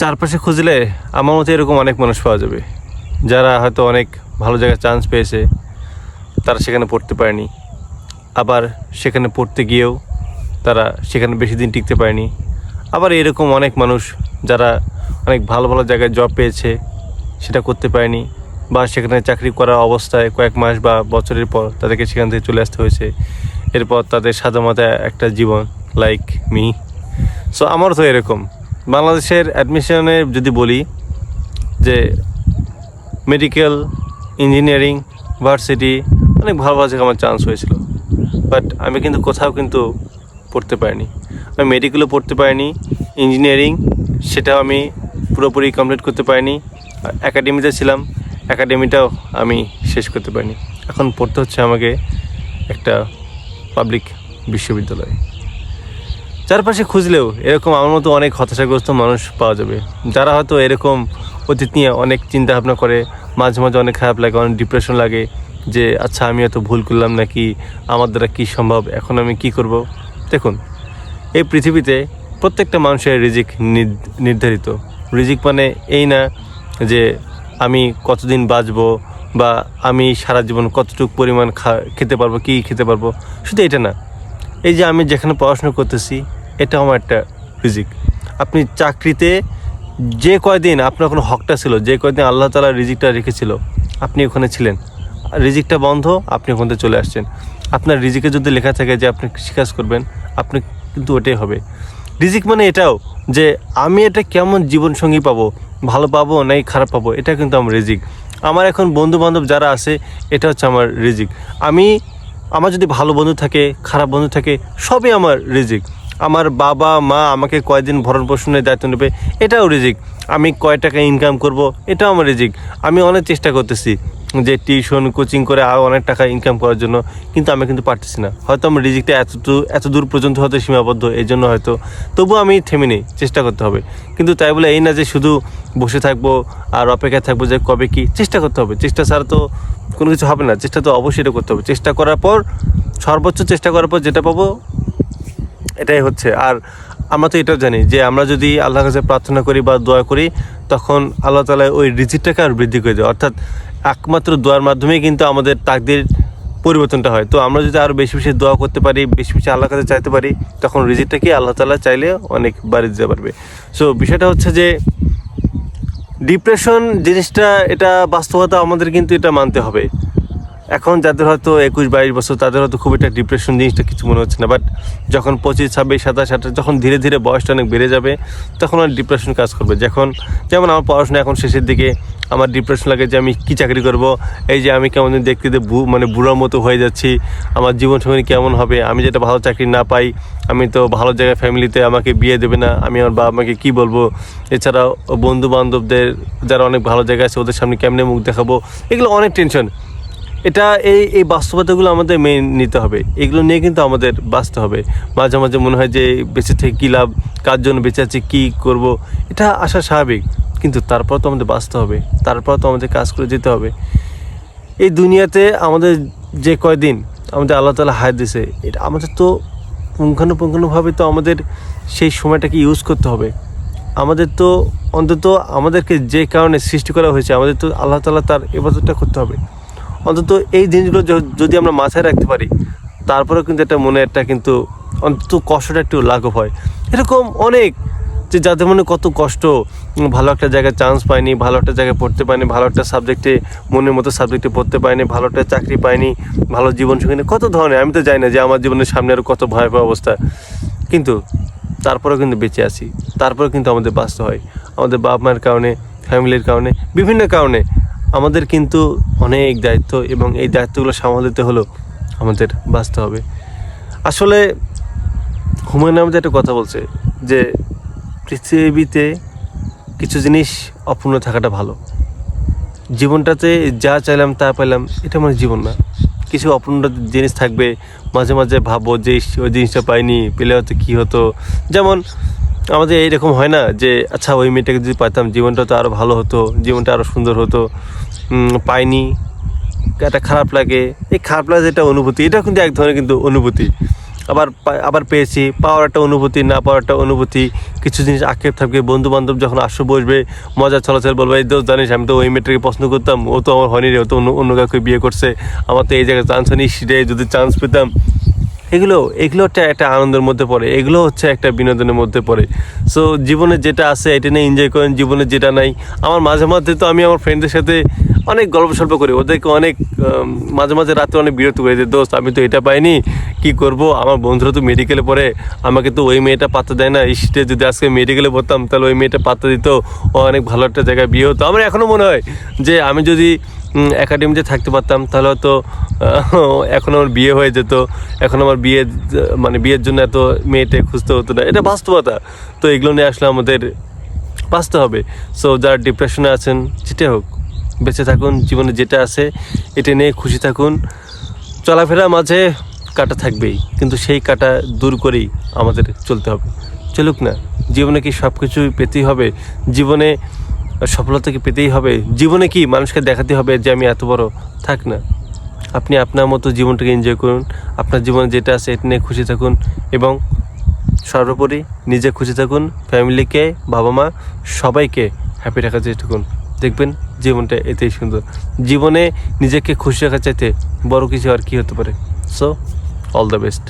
চারপাশে খুঁজলে আমার মতে এরকম অনেক মানুষ পাওয়া যাবে যারা হয়তো অনেক ভালো জায়গায় চান্স পেয়েছে, তারা সেখানে পড়তে পারেনি। আবার সেখানে পড়তে গিয়েও তারা সেখানে বেশি দিন টিকতে পারেনি। আবার এরকম অনেক মানুষ যারা অনেক ভালো ভালো জায়গায় জব পেয়েছে, সেটা করতে পারেনি, বা সেখানে চাকরি করা অবস্থায় কয়েক মাস বা বছরের পর তাদেরকে সেখান থেকে চলে আসতে হয়েছে। এরপর তাদের সাদামাটা একটা জীবন, লাইক মি। সো আমারও তো এরকম। বাংলাদেশের অ্যাডমিশনে যদি বলি যে মেডিকেল, ইঞ্জিনিয়ারিং, ভার্সিটি অনেক ভালো ভালো জায়গায় আমার চান্স হয়েছিল, বাট আমি কিন্তু কোথাও কিন্তু পড়তে পারিনি। আমি মেডিকেলও পড়তে পারিনি, ইঞ্জিনিয়ারিং সেটাও আমি পুরোপুরি কমপ্লিট করতে পারিনি। একাডেমিতে ছিলাম, একাডেমিটাও আমি শেষ করতে পারিনি। এখন পড়তে হচ্ছে আমাকে একটা পাবলিক বিশ্ববিদ্যালয়ে। চারপাশে খুঁজলেও এরকম আমার মতো অনেক হতাশাগ্রস্ত মানুষ পাওয়া যাবে, যারা হয়তো এরকম অতীত নিয়ে অনেক চিন্তা ভাবনা করে। মাঝে মাঝে অনেক খারাপ লাগে, অনেক ডিপ্রেশন লাগে যে আচ্ছা আমি এত ভুল করলাম নাকি, আমার দ্বারা কী সম্ভব, এখন আমি কি করব। দেখুন, এই পৃথিবীতে প্রত্যেকটা মানুষের রিজিক নির্ধারিত। রিজিক মানে এই না যে আমি কতদিন বাঁচবো বা আমি সারা জীবন কতটুকু পরিমাণ খেতে পারবো, কী খেতে পারবো, শুধু এটা না। এই যে আমি যেখানে পড়াশোনা করতেছি, এটা আমার একটা রিজিক। আপনি চাকরিতে যে কয়দিন আপনার কোনো হকটা ছিল, যে কয়দিন আল্লাহ তাআলা রিজিকটা রেখেছিল, আপনি ওখানে ছিলেন। রিজিকটা বন্ধ, আপনি ওখান থেকে চলে আসছেন। আপনার রিজিকে যদি লেখা থাকে যে আপনি কৃষিকাজ করবেন, আপনি কিন্তু ওটাই হবে। রিজিক মানে এটাও যে আমি এটা কেমন জীবনসঙ্গী পাবো, ভালো পাবো নাকি খারাপ পাবো, এটা কিন্তু আমার রিজিক। আমার এখন বন্ধুবান্ধব যারা আছে, এটা হচ্ছে আমার রিজিক। আমার যদি ভালো বন্ধু থাকে, খারাপ বন্ধু থাকে, সবই আমার রিজিক। আমার বাবা মা আমাকে কয়দিন ভরণ পোষণের দায়িত্ব নেবে, এটাও রিজিক। আমি কয় টাকা ইনকাম করব, এটাও আমার রিজিক। আমি অনেক চেষ্টা করতেছি যে টিউশন কোচিং করে আরও অনেক টাকা ইনকাম করার জন্য, কিন্তু আমি কিন্তু পারতেছি না। হয়তো আমার রিজিকটা এত দূর পর্যন্ত হয়তো সীমাবদ্ধ, এই জন্য হয়তো। তবুও আমি থেমে নেই, চেষ্টা করতে হবে। কিন্তু তাই বলে এই না যে শুধু বসে থাকবো আর অপেক্ষায় থাকবো যে কবে কি। চেষ্টা করতে হবে, চেষ্টা ছাড়া তো কোনো কিছু হবে না। চেষ্টা তো অবশ্যই এটা করতে হবে। চেষ্টা করার পর, সর্বোচ্চ চেষ্টা করার পর যেটা পাবো, এটাই হচ্ছে। আর আমরা তো এটাও জানি যে আমরা যদি আল্লাহর কাছে প্রার্থনা করি বা দোয়া করি, তখন আল্লাহ তাআলা ওই রিজিকটাকে আর বৃদ্ধি করে দেয়। অর্থাৎ একমাত্র দোয়ার মাধ্যমেই কিন্তু আমাদের তাকদীর পরিবর্তনটা হয়। তো আমরা যদি আরও বেশি বেশি দোয়া করতে পারি, বেশি বেশি আল্লাহর কাছে চাইতে পারি, তখন রিজিকটাকে আল্লাহ তাআলা চাইলে অনেক বাড়িয়ে দিতে পারবে। সো বিষয়টা হচ্ছে যে ডিপ্রেশন জিনিসটা, এটা বাস্তবতা, আমাদের কিন্তু এটা মানতে হবে। এখন যাদের হয়তো 21-22 বছর, তাদের হয়তো খুব একটা ডিপ্রেশন জিনিসটা কিছু মনে হচ্ছে না, বাট যখন 25, 26, 27, 28, যখন ধীরে ধীরে বয়সটা অনেক বেড়ে যাবে, তখন আর ডিপ্রেশন কাজ করবে। যেমন আমার পড়াশোনা এখন শেষের দিকে, আমার ডিপ্রেশন লাগে যে আমি কী চাকরি করব, এই যে আমি কেমন দেখতে মানে বুড়োর মতো হয়ে যাচ্ছি, আমার জীবনসঙ্গী কেমন হবে, আমি যেটা ভালো চাকরি না পাই, আমি তো ভালো জায়গায় ফ্যামিলিতে আমাকে বিয়ে দেবে না, আমি আমার বাবা মাকে কী বলবো, এছাড়াও বন্ধু বান্ধবদের যারা অনেক ভালো জায়গায় আছে, ওদের সামনে কেমনে মুখ দেখাবো, এগুলো অনেক টেনশন। এটা এই বাস্তবতাগুলো আমাদের মেনে নিতে হবে। এগুলো নিয়ে কিন্তু আমাদের বাঁচতে হবে। মাঝে মাঝে মনে হয় যে বেঁচে থেকে কী লাভ, কার জন্য বেঁচে আছি, কী করব, এটা আসা স্বাভাবিক। কিন্তু তারপর তো আমাদের বাঁচতে হবে, তারপর তো আমাদের কাজ করে যেতে হবে। এই দুনিয়াতে আমাদের যে কয়দিন আমাদের আল্লাহ তাআলা হায়াত দিয়েছে, এটা আমাদের তো পুঙ্খানুপুঙ্খানুভাবে তো আমাদের সেই সময়টাকে ইউজ করতে হবে। আমাদের তো অন্তত আমাদেরকে যে কারণে সৃষ্টি করা হয়েছে, আমাদের তো আল্লাহ তাআলা তার ইবাদতটা করতে হবে। অন্তত এই জিনিসগুলো যদি আমরা মাথায় রাখতে পারি, তারপরেও কিন্তু একটা মনে একটা কিন্তু অন্তত কষ্টটা একটু লাঘব হয়। এরকম অনেক যে যাদের মনে কত কষ্ট, ভালো একটা জায়গায় চান্স পায়নি, ভালো একটা জায়গায় পড়তে পায়নি, ভালো একটা সাবজেক্টে, মনের মতো সাবজেক্টে পড়তে পায়নি, ভালো একটা চাকরি পায়নি, ভালো জীবনসঙ্গী নেই, কত ধরনের। আমি তো জানি না যে আমার জীবনের সামনে আরও কত ভয়াবহ অবস্থা, কিন্তু তারপরেও কিন্তু বেঁচে আছি। তারপরেও কিন্তু আমাদের বাঁচতে হয়, আমাদের বাবা মায়ের কারণে, ফ্যামিলির কারণে, বিভিন্ন কারণে আমাদের কিন্তু অনেক দায়িত্ব, এবং এই দায়িত্বগুলো সামাল দিতে হলেও আমাদের বাঁচতে হবে। আসলে হুমায়ুন আহমেদ একটা কথা বলছে যে পৃথিবীতে কিছু জিনিস অপূর্ণ থাকাটা ভালো। জীবনটাতে যা চাইলাম তা পেলাম, এটা মানে জীবন না। কিছু অপূর্ণ জিনিস থাকবে, মাঝে মাঝে ভাবো যে ওই জিনিসটা পাইনি, পেলে হয়তো কী হতো। যেমন আমাদের এইরকম হয় না যে আচ্ছা ওই মেয়েটাকে যদি পাইতাম, জীবনটা তো আরও ভালো হতো, জীবনটা আরও সুন্দর হতো, পাইনি, একটা খারাপ লাগে। এই খারাপ লাগা যেটা অনুভূতি, এটা কিন্তু এক ধরনের কিন্তু অনুভূতি। আবার পেয়েছি, পাওয়ার একটা অনুভূতি, না পাওয়ার একটা অনুভূতি, কিছু জিনিস আক্ষেপ থাকবে। বন্ধু বান্ধব যখন আসো বসবে, মজা চলাচল বলবো, এই দোস্ত জানিস আমি তো ওই মেয়েটাকে পছন্দ করতাম, ও তো আমার হয়নি রে, ও তো অন্য কাউকে বিয়ে করছে, আমার তো এই জায়গায় চান্স হয়নি, সেটা যদি চান্স পেতাম। এগুলো একটা আনন্দের মধ্যে পড়ে, এগুলো হচ্ছে একটা বিনোদনের মধ্যে পড়ে। সো জীবনে যেটা আছে এটা নিয়ে এনজয় করেন, জীবনে যেটা নাই। আমার মাঝে মাঝে তো আমি আমার ফ্রেন্ডদের সাথে অনেক গল্প সল্প করি, ওদেরকে অনেক মাঝে মাঝে রাতে অনেক বিরক্ত করি যে দোস্ত আমি তো এটা পাইনি, কি করব, আমার বন্ধুরা তো মেডিকেলে পড়ে, আমাকে তো ওই মেয়েটা পাত্তা দেয় না, ইসে যদি আজকে মেডিকেলে পড়তাম তাহলে ওই মেয়েটা পাত্তা দিত, ও অনেক ভালো একটা জায়গায় বিয়ে হতো। আমার এখনও মনে হয় যে আমি যদি একাডেমিতে থাকতে পারতাম তাহলে হয়তো এখন আমার বিয়ে হয়ে যেত, এখন আমার বিয়ের জন্য এত মেয়েটা খুঁজতে হতো না। এটা বাস্তবতা। তো এগুলো নিয়ে আসলে আমাদের বাঁচতে হবে। সো যারা ডিপ্রেশনে আছেন, যেটা হোক, বেঁচে থাকুন, জীবনে যেটা আছে এটা নিয়ে খুশি থাকুন। চলাফেরার মাঝে কাটা থাকবেই, কিন্তু সেই কাটা দূর করেই আমাদের চলতে হবে। চলুক না, জীবনে কি সব কিছুই পেতেই হবে? জীবনে সফলতা কি পেতেই হবে? জীবনে কি মানুষকে দেখাতে হবে যে আমি এত বড়? থাক না, আপনি আপনার মতো জীবনটাকে এনজয় করুন, আপনার জীবনে যেটা আছে এটা নিয়ে খুশি থাকুন, এবং সর্বোপরি নিজে খুশি থাকুন, ফ্যামিলিকে, বাবা মা সবাইকে হ্যাপি রাখার চেষ্টা করুন। দেখবেন জীবনটা এতেই সুন্দর। জীবনে নিজেকে খুশি রাখার চাইতে বড় কিছু আর কি হতে পারে? So all the best.